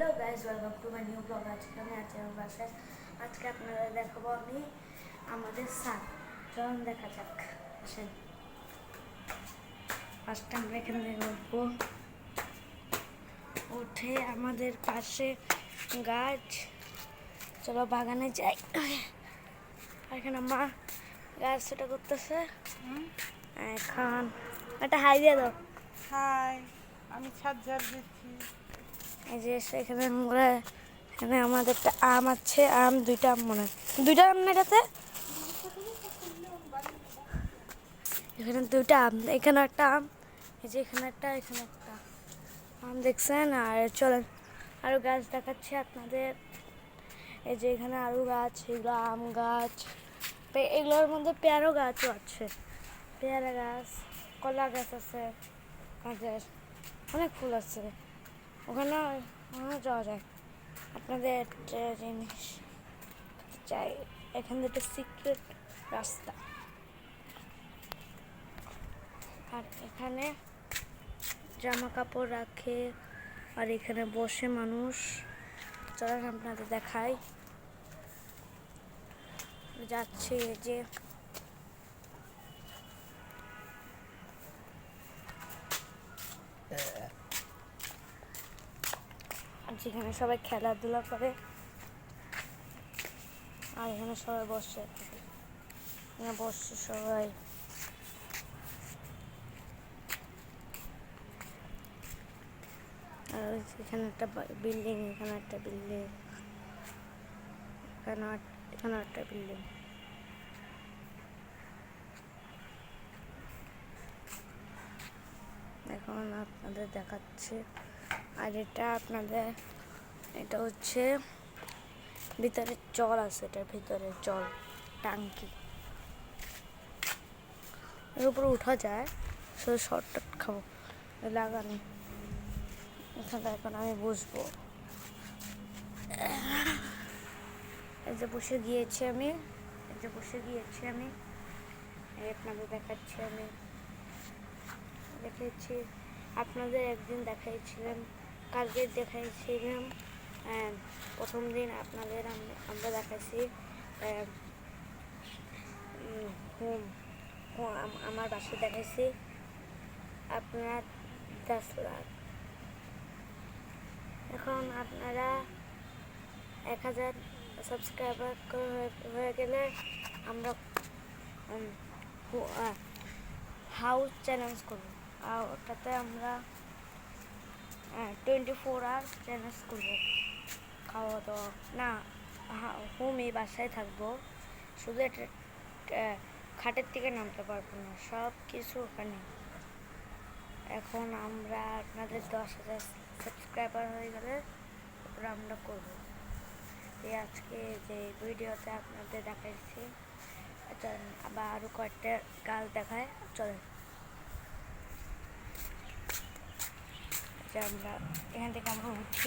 Hello guys, welcome to my new blog. আজকে আমি আছি আমার বাসায়। আজকে আপনাদের দেখাবো আমি আমাদের ছাদ। চলুন দেখা যাক, আসেন। ফার্স্ট আমরা এখান থেকে উঠবো, উঠে আমাদের পাশে গাছ, চলো বাগানে যাই। এখানে মা গাছ সেটা করতেছে। এখন একটা হাই দিয়ে দাও। হাই, আমি ছাদ ঝাড় দিচ্ছি। এই যে এখানে আমরা এখানে আমাদের একটা আম আছে, আম দুইটা আম মনে হয়, দুইটা আম না এটাতে, এখানে দুইটা আম, এখানে একটা আম, এই যে এখানে একটা আম দেখছেন। আর চলেন আরো গাছ দেখাচ্ছি আপনাদের। এই যে এখানে আরো গাছ, এগুলো আম গাছ, এগুলোর মধ্যে পেয়ারা গাছও আছে, পেয়ারা গাছ, কলা গাছ আছে, আমাদের অনেক ফুল আছে। ওখানে যাওয়া যায়। আপনাদের একটা জিনিস চাই, এখানে একটা সিক্রেট রাস্তা, আর এখানে জামা কাপড় রাখে, আর এখানে বসে মানুষ। চলেন আপনাদের দেখাই, যাচ্ছে এই যে যেখানে সবাই খেলাধুলা করে, আর এখানে সবাই বসে, এখানে বসে সবাই। আর এখানে একটা বিল্ডিং, এখানে একটা বিল্ডিং, এখানে একটা বিল্ডিং। এখন আপনাদের দেখাচ্ছে, আর এটা আপনাদের, এটা হচ্ছে ভিতরে জল আছে, এটার ভিতরে জল টাঙ্কি, এর উপরে উঠা যায়। শুধু শর্টকাট খাবো লাগানো, এখানে এখন আমি বসবো। এই যে বসে গিয়েছি আমি, এই আপনাদের দেখাচ্ছি। আমি দেখেছি আপনাদের একদিন দেখাইছিলাম, কালকে দেখাইছিলাম, প্রথম দিন আপনাদের আমরা দেখাইছি আমার বাসায় দেখাইছি আপনার 10 লাখ। এখন আপনারা 1000 সাবস্ক্রাইবার হয়ে গেলে আমরা হাউস চ্যালেঞ্জ করবো, আর ওটাতে আমরা 24 আওয়ার চ্যালেঞ্জ করবো। খাওয়া দাওয়া না, হোমে বাসায় থাকবো, শুধু এটা খাটের থেকে নামতে পারবো না, সব কিছু ওখানে। এখন আমরা আপনাদের 10,000 সাবস্ক্রাইবার হয়ে গেলে ওরা আমরা করবো। এই আজকে যে ভিডিওতে আপনাদের দেখাইছি, আবার আরও কয়েকটা গাছ দেখায়। চলেন আমরা এখান থেকে আমরা উঠি।